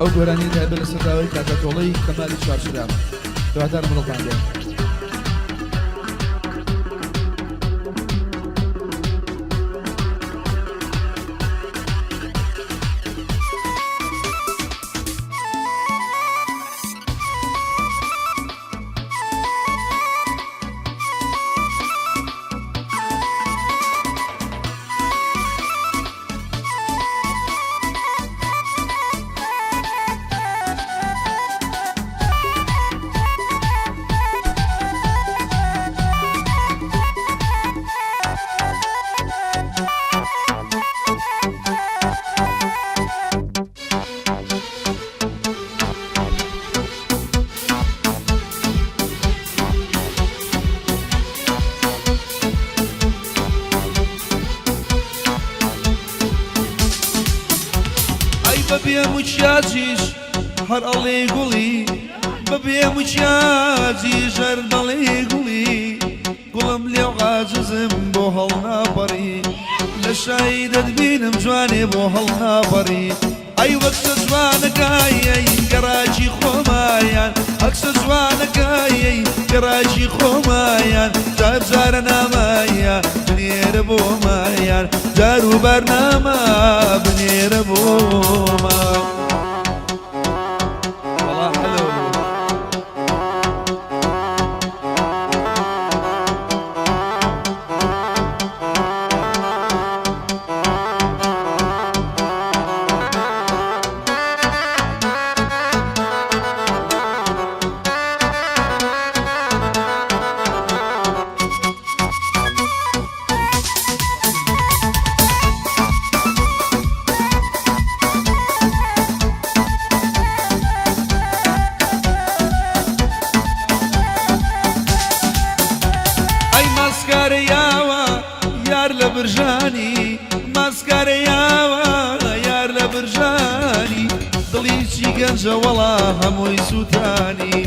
ئەو گۆرانی دابێ لە سەرداوای کاتەتۆڵەی کەمالی چوارشرا دواتر مڵتان دێ ببێ موچیاجیش هەر ئەڵێ گوڵی ببێ موچیاجیش هەر دەڵێ گوڵی گوڵم لێو عاجزم بۆ هەڵ ناپەڕی لە شایی دەتبینم جوانێ بۆ هەڵ ناپەڕی ئەی وەکسە جوانەکایەی گەڕاجی خۆمایان ئەکسە جوانەکایەی گەڕاجی خۆمایان جار جارە نامایە بنێرە بۆ مایان جار و بەرنامە بنێرە بۆمە یار لە برژانی ماسکارەیاوە یار لە برژانی دڵی چی گەنجە وەڵا هەمووی سووتانی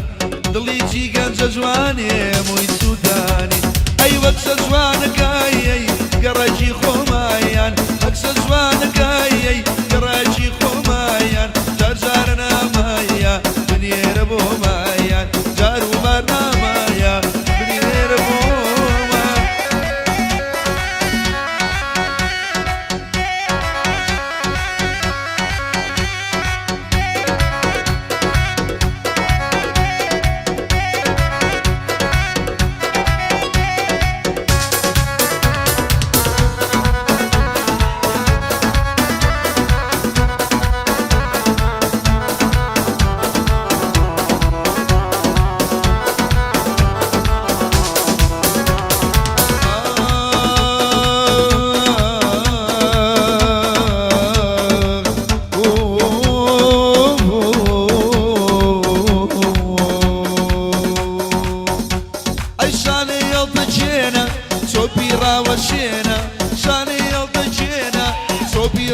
دڵی چی گەنجە جوانێ هەمووی سووتانی ئەی وەکسە جوانەکایەی گەڕاجی خۆمایان وەکسە جوانەکایەی گەڕاجی خۆمایان جار جارە نامایە بنێرە بۆ مایان جار و بار نامایە بنێرە بۆ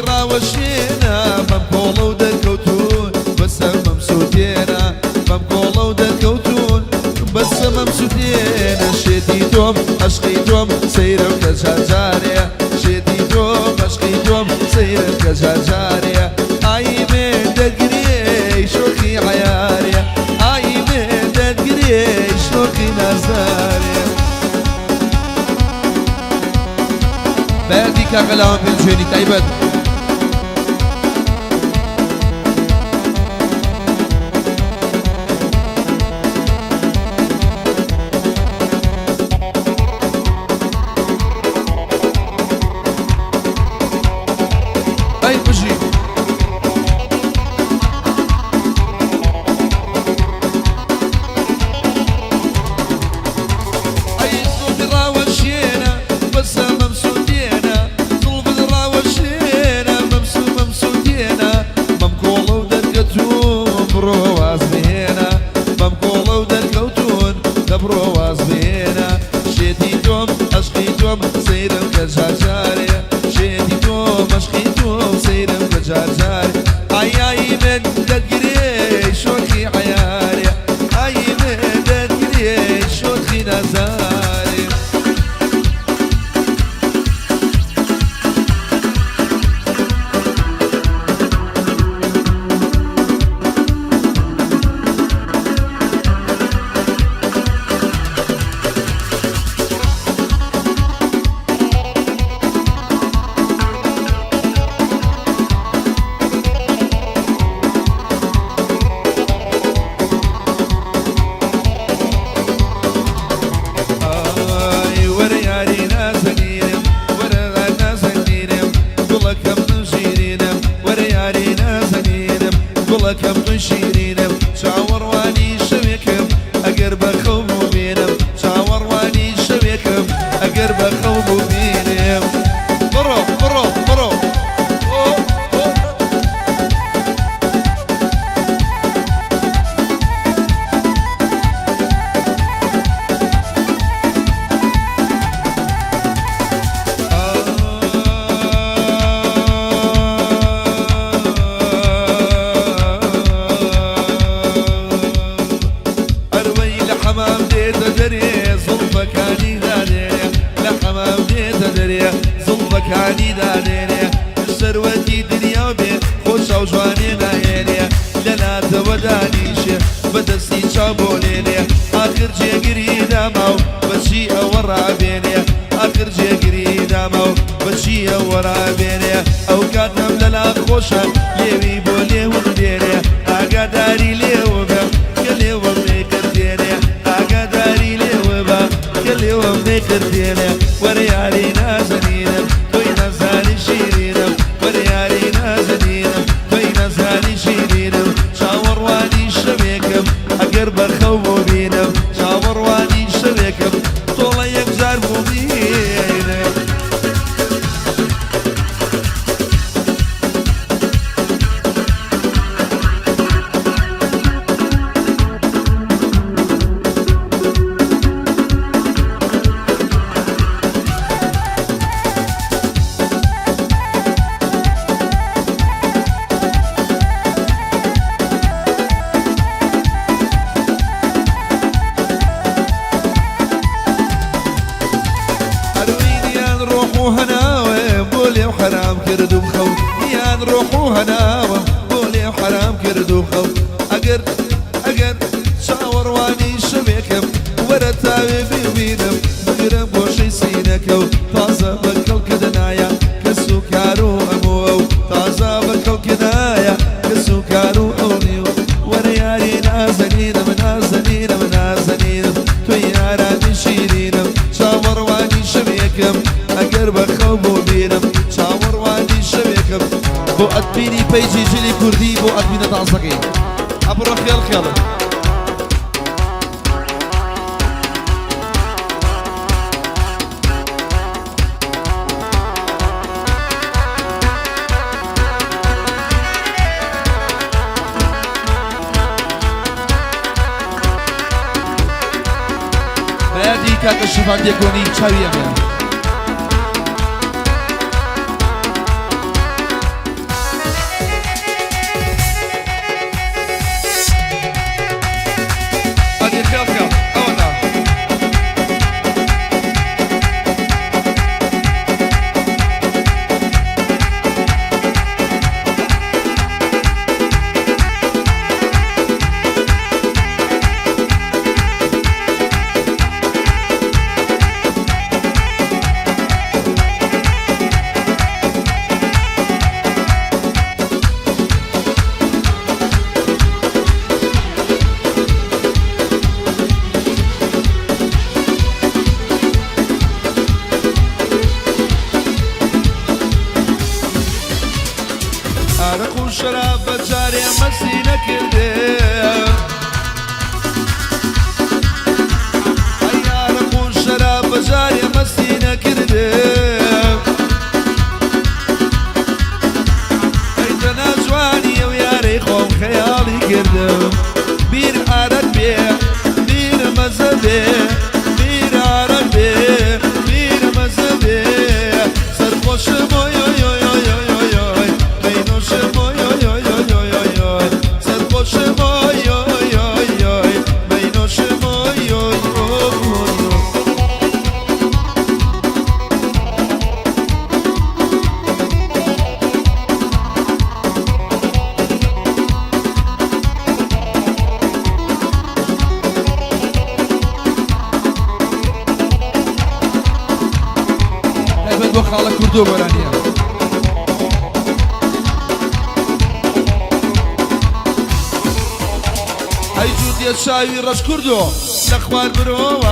ڕاوەشێنە مەم کۆڵە و دەرکەوتون بەسەر مەم سووتێنە مەم کۆڵە و دەرکەوتون بەسەر مەم سووتێنە شێتی تۆم عەشقی تۆم سەیرە و کە جارجارێ شێتی تۆم عەشقی تۆم سەیرە کە جارجارێ ئای مێ دەگرێ شۆخی عەیارێ ئای مێ دەگرێ شۆخی نازدارێ بەردی کاکەلاوان پێم جوێنی تایبەت كاني دانيني ثروتي دنيا بي خوش او جواني نايني لنا تودانيشي بدستي شابوليني آخر جي قريدا ماو بشي اورا بيني آخر جي قريدا ماو بشي اورا بيني او كاتم لنا خوشا ليوي بولي ومديني اقاداري ليوبا كلي ومي كرديني اقاداري ليوبا كلي ومي كرديني وريالي نازنينم توي نزاني شيرينم وريالي نازنينم توي نزاني شيرينم شاور واني شبيكم اقر برخو بينم شاور واني شبيكم طول يكزار بينم حرام كردو بخو يا نروحو هناوم بولي وحرام كردو بخو اقر شاور واني شبيكم ورا تاوي بيبينم مقرب وشي سينكو طازة بكل كدنايا كسو كارو امو طازة بكل كدنايا كسو كارو اونيو ورا ياري نازنينم نازنينم نازنينم توي ياراني شيرينم شاور واني شبيكم اقر بخو بينم شاور واني شبيكم بو ادبيني بيجي جلي كردي بو ادبيني تعصقي ابرو خيال خيال بيادي كاك الشفان ديكوني تشاوية من عرق شراب بجاري مسينا كردي عرق شراب بجاري مسينا كردي ايتنا جواني وياري خوم خيالي كردم بير عرق بيه بير مزبي بير عرق بيه بير مزبي سرخوش مويو خالك كردو برانيا هاي جود يشاوي رش كردو لخوار بروا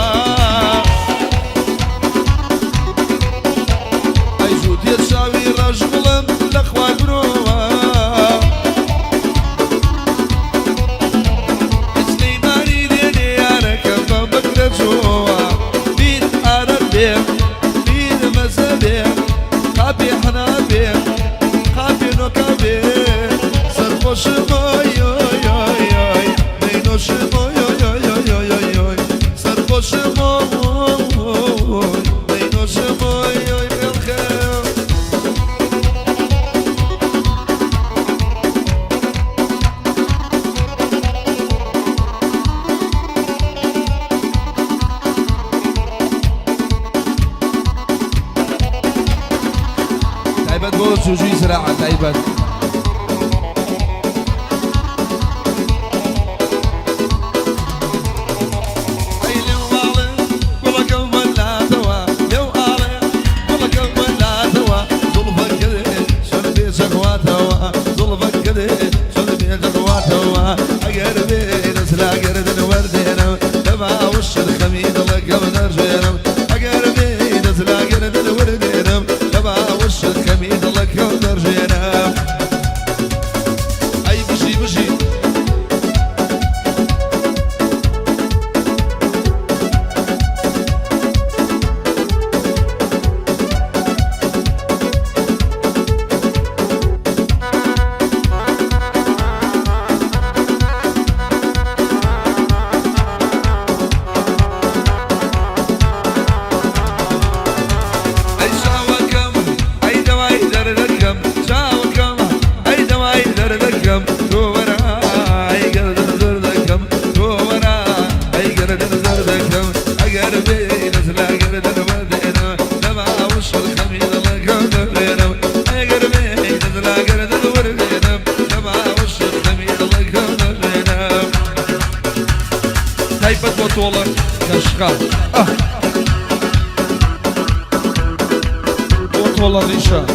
هاي جود يشاوي رش قلم لخوار بروا اسليماني ديني يا ركب بكرة جوا بير عربي بير مزبي قابي حنابي قابي نوكابي سرخوش مويو بينوش مويو سرخوش مويو بينوش مويو بالخير زراعة عيبات بطولة كشخة بطولة ريشة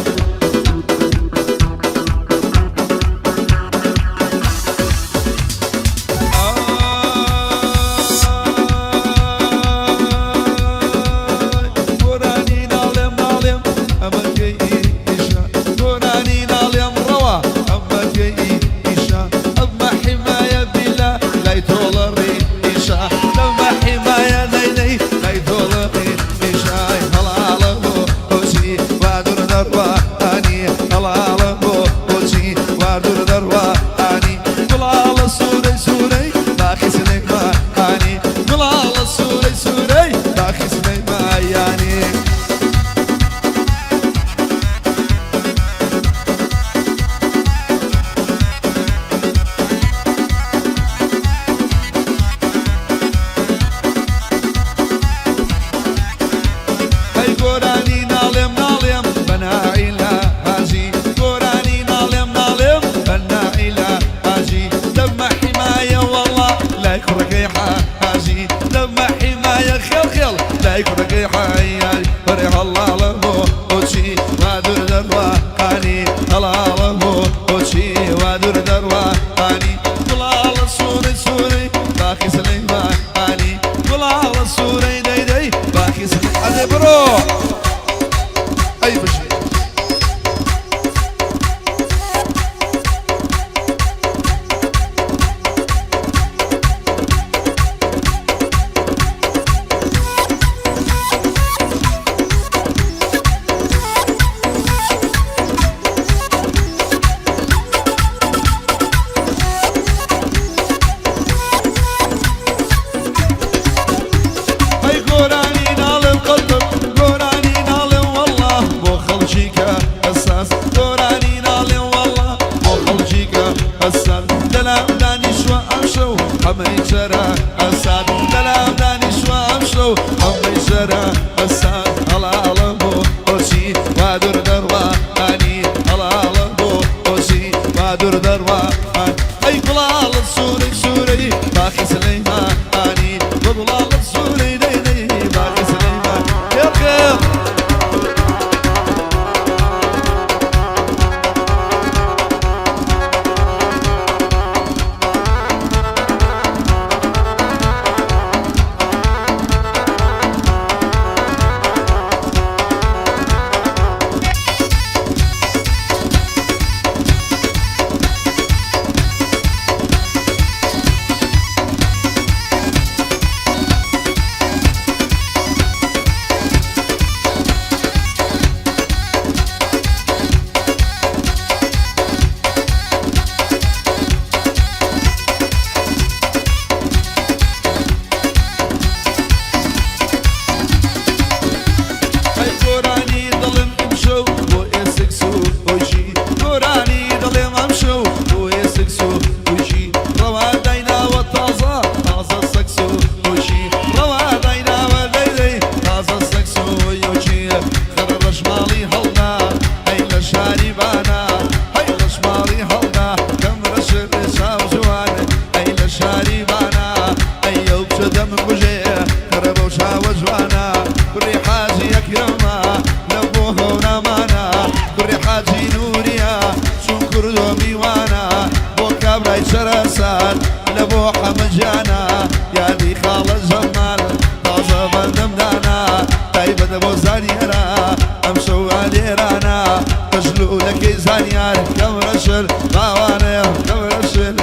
بو حمجانا يا دي خال الجمال طازة بندم دانا تايبة بو زانيرا امشو عليرانا تجلو لك زانيار كم رشل باواني كم رشل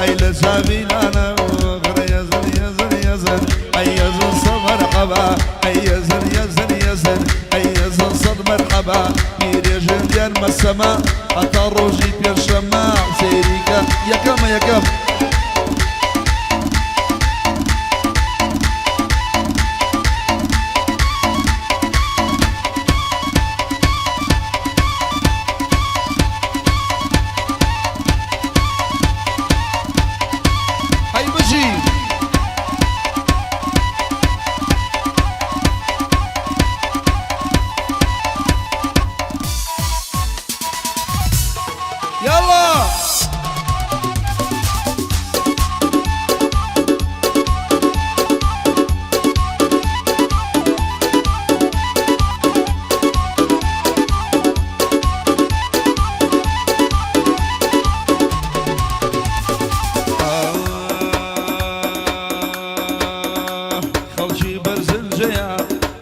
اي لسابيلانا يزن يزن يزن اي يزن صد مرحبا اي يزن يزن يزن اي يزن صد مرحبا يريجن ديال ما السماء حتى الروجي بير الشماع سيريكا يا كم يا كم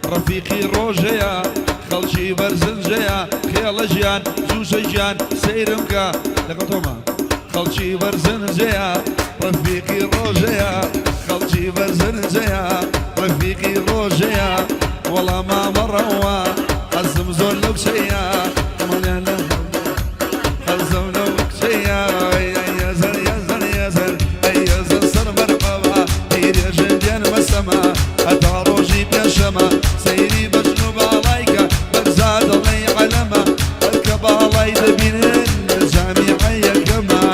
رفيقي روجيا خلشي برزنجيا خيال جيان زوجيان سيرمكا لقطوما خلشي برزنجيا رفيقي روجيا خلشي برزنجيا رفيقي روجيا والله ما مروا حزم زول لك شيا حزم لك شيا يا زن يا زن يا زن يا زن صر مرحبا هير يا جديان مسما اتعروجي بيشما سيري بجنوب عليك بزاد الله علما اركب علي دبين الجامعية كما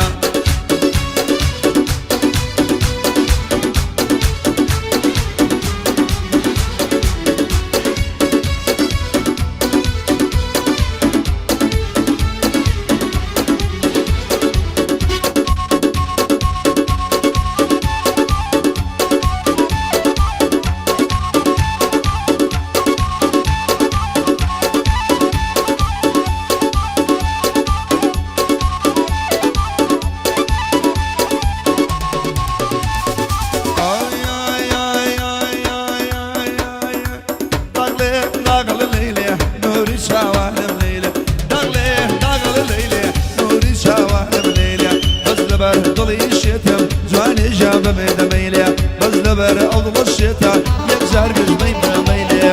بر أضل الشتاء يجزر بجمين ميلي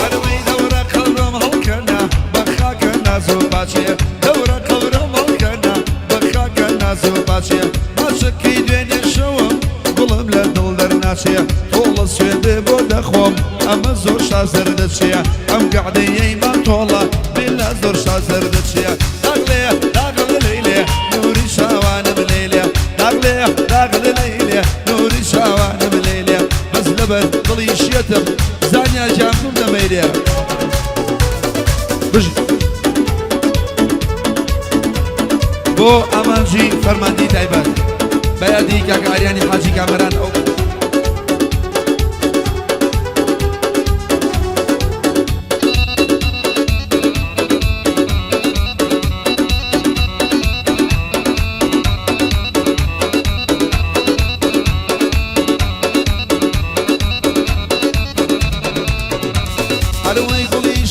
أروي دورة قلبم هلكنا بخاك الناس وباشية دورة قلبم هلكنا بخاك الناس وباشية ما شكي دين الشوم قلم لدل درناشية سويدي بود اخوم اما زور شازر دتشيا ام قاعدين يما طولا بلا زور شازر دتشيا داغليه داغل ليلي نوري شوان بليلي داغليه داغل ليلي نوري شوان بليلي بس لبن ضلي شيتم زانيا جامم دميلي بجي بو امانجي فرماندي تايبان بيادي كاك عرياني حاجي كامران او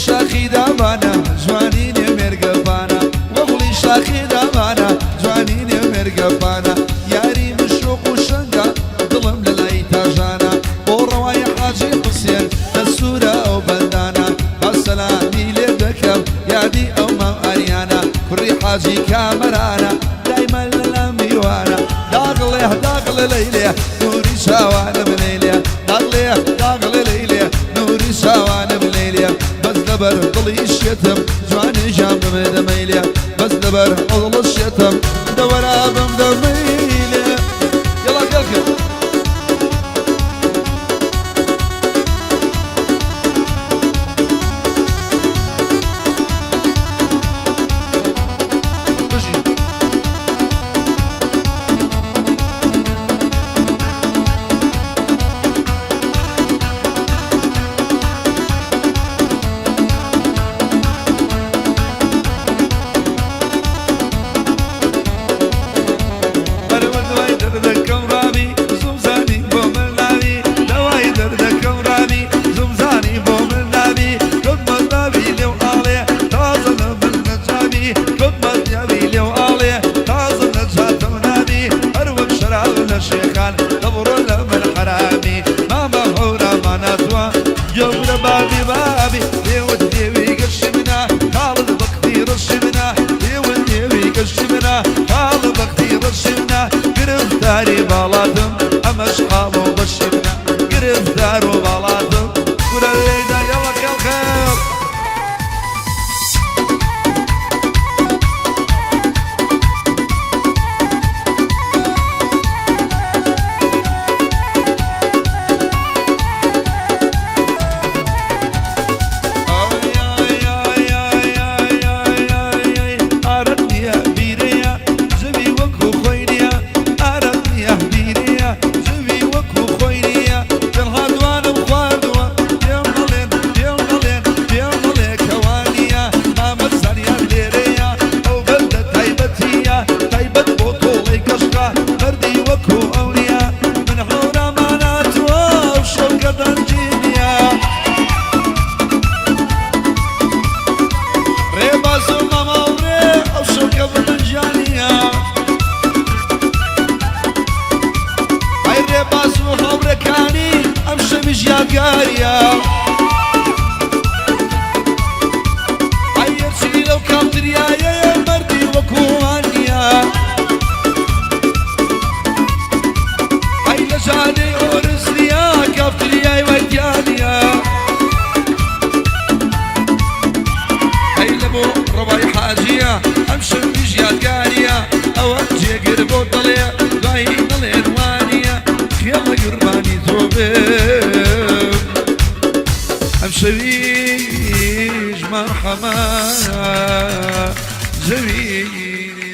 شاخي دامانا جوانين مرقبانا وغلي شاخي دامانا جوانين مرقبانا ياري مشوق وشنقا ظلم للايتاجانا ورواي حاجي حسين السورة او بندانا السلامي لبكم يادي او اريانا كري حاجي كامرانا دايما للاميوانا داغليه داغل ليليه نوري شوان بليليه داغليه داغل ليليه نوري شوان بليليه بر ضلي الشتم جواني جام دميليا بس دبر ضل الشتم دور ابم دميليا يلا قلقل دبر لمن حرامي ماما هورا ما ناتوا جبر بابي ديوي قشمنا خالد بختي رشمنا ديوي قشمنا خالد بختي رشمنا قرفتاري بلادم اما اشقابو بشمنا قرفتارو بلادم قول الليدا يلا كالخير يا عيرتي لو كابتريا يا مردي وكوانيا هاي لجاني اورسليا كابتريا وديانيا هاي لبو رباي حاجيا امشي بجيات قاريا اوجي قربو طليا غاي طليا وانيا يلا قرباني توبي امشويج مرحبا زويج